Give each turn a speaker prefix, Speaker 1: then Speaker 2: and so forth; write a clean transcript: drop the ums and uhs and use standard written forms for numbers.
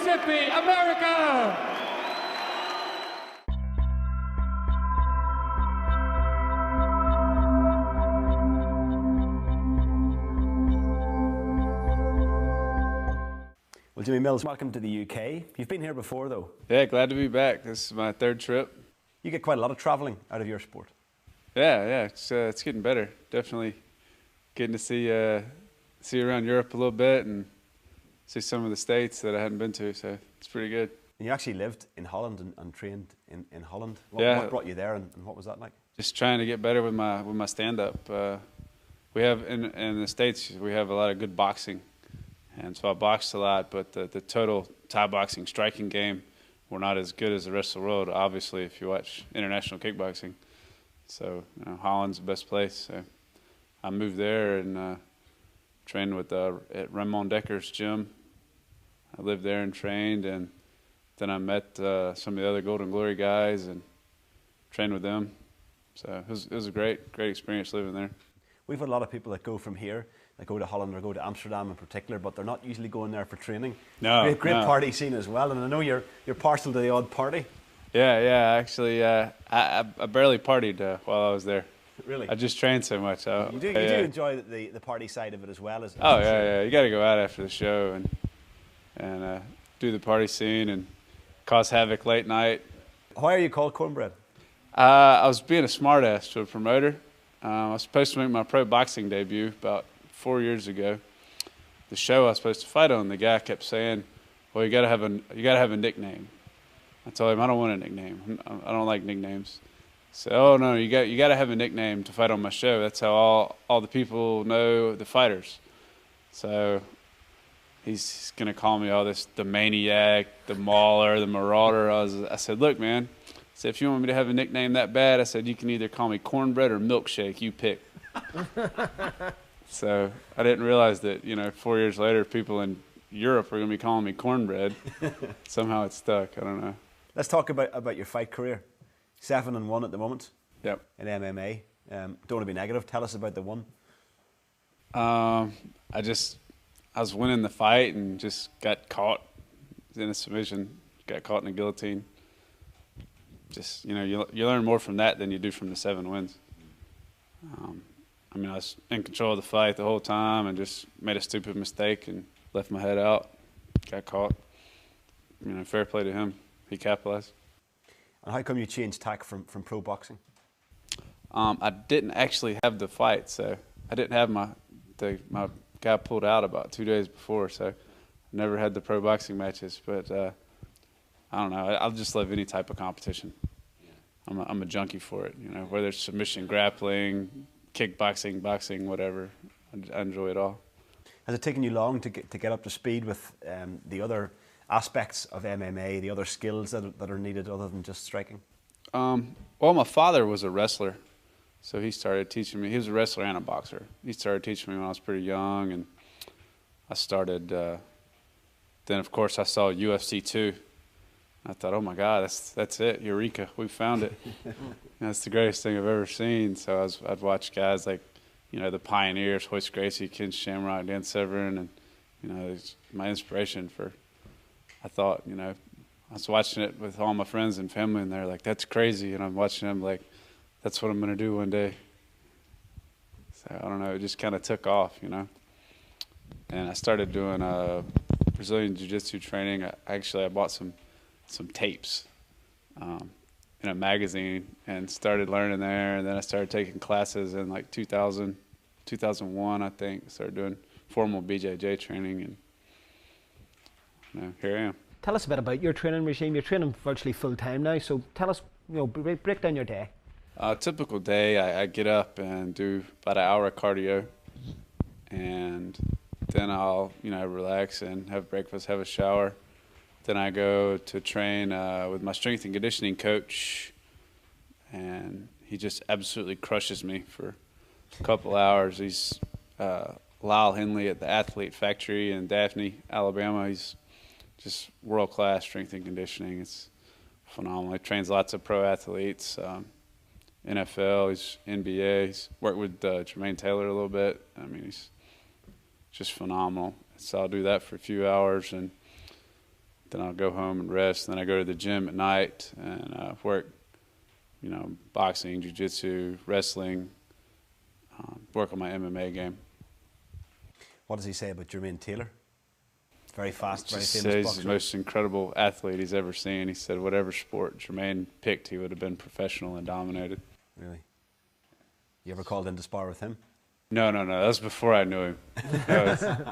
Speaker 1: Mississippi, America!
Speaker 2: Well, Jimmy Mills, welcome to the UK. You've been here before, though.
Speaker 3: Yeah, glad to be back. This is my third trip.
Speaker 2: You get quite a lot of travelling out of your sport.
Speaker 3: Yeah, it's getting better. Definitely getting to see around Europe a little bit and see some of the states that I hadn't been to. So it's pretty good.
Speaker 2: And you actually lived in Holland and trained in Holland. What brought you there, and what was that like? Just
Speaker 3: trying to get better with my stand-up. We have in the States we have a lot of good boxing. And so I boxed a lot, but the total Thai boxing striking game, we're not as good as the rest of the world, obviously, if you watch international kickboxing. So Holland's the best place. So I moved there and trained with at Ramon Decker's gym. I lived there and trained, and then I met some of the other Golden Glory guys and trained with them. So it was a great experience living there.
Speaker 2: We've had a lot of people that go from here, that go to Holland or go to Amsterdam in particular, but they're not usually going there for training.
Speaker 3: No,
Speaker 2: great party scene as well, and I know you're partial to the odd party.
Speaker 3: Yeah. Actually, I barely partied while I was there.
Speaker 2: Really?
Speaker 3: I just trained so much.
Speaker 2: You do enjoy the party side of it as well as.
Speaker 3: Oh yeah. You got to go out after the show and do the party scene and cause havoc late night.
Speaker 2: Why are you called Cornbread?
Speaker 3: I was being a smartass to a promoter. I was supposed to make my pro boxing debut about 4 years ago. The show I was supposed to fight on, the guy kept saying, "Well, you gotta have a nickname." I told him I don't want a nickname. I don't like nicknames. He said, "Oh no, you got to have a nickname to fight on my show. That's how all the people know the fighters." So he's gonna call me all this, the maniac, the mauler, the marauder. I said, "Look, man. I said, if you want me to have a nickname that bad, I said, you can either call me Cornbread or Milkshake. You pick." So I didn't realize that, 4 years later, people in Europe are going to be calling me Cornbread. Somehow it stuck. I don't know.
Speaker 2: Let's talk about your fight career. 7-1 at the moment.
Speaker 3: Yep.
Speaker 2: In MMA. Don't want to be negative. Tell us about the one.
Speaker 3: I was winning the fight and just got caught in a submission. Got caught in a guillotine. Just, you learn more from that than you do from the 7 wins. I was in control of the fight the whole time and just made a stupid mistake and left my head out. Got caught. Fair play to him. He capitalized.
Speaker 2: And how come you changed tack from pro boxing?
Speaker 3: I didn't actually have the fight, so I didn't have my guy pulled out about 2 days before, so I never had the pro boxing matches. But I don't know. I'll just love any type of competition. I'm a junkie for it. Whether it's submission, grappling, kickboxing, boxing, whatever. I enjoy it all.
Speaker 2: Has it taken you long to get up to speed with the other aspects of MMA, the other skills that are needed other than just striking?
Speaker 3: Well, my father was a wrestler, so he started teaching me. He was a wrestler and a boxer. He started teaching me when I was pretty young, and I started. Then, of course, I saw UFC 2. I thought, oh my God, that's it, Eureka, we found it. That's the greatest thing I've ever seen. So I'd watch guys like, the pioneers, Hoist Gracie, Ken Shamrock, Dan Severn, and it's my inspiration for. I thought, I was watching it with all my friends and family, and they're like, "That's crazy," and I'm watching them like, "That's what I'm gonna do one day." So I don't know, it just kind of took off, And I started doing Brazilian Jiu-Jitsu training. I bought some tapes in a magazine and started learning there, and then I started taking classes in like 2001 I think. Started doing formal BJJ training, and here I am.
Speaker 4: Tell us a bit about your training regime. You're training virtually full time now, so tell us, break down your day.
Speaker 3: A typical day, I get up and do about an hour of cardio, and then I'll relax and have breakfast, have a shower. Then I go to train with my strength and conditioning coach, and he just absolutely crushes me for a couple hours. He's Lyle Henley at the Athlete Factory in Daphne, Alabama. He's just world-class strength and conditioning. It's phenomenal. He trains lots of pro athletes, NFL, he's NBA. He's worked with Jermaine Taylor a little bit. He's just phenomenal. So I'll do that for a few hours, and Then I'll go home and rest. Then I go to the gym at night and work, you know, boxing, jiu-jitsu, wrestling, work on my MMA game.
Speaker 2: What does he say about Jermaine Taylor? Very fast, very
Speaker 3: Just
Speaker 2: famous
Speaker 3: says
Speaker 2: boxer.
Speaker 3: he's the most incredible athlete he's ever seen. He said whatever sport Jermaine picked, he would have been professional and dominated.
Speaker 2: Really? You ever called in to spar with him?
Speaker 3: No. That was before I knew him.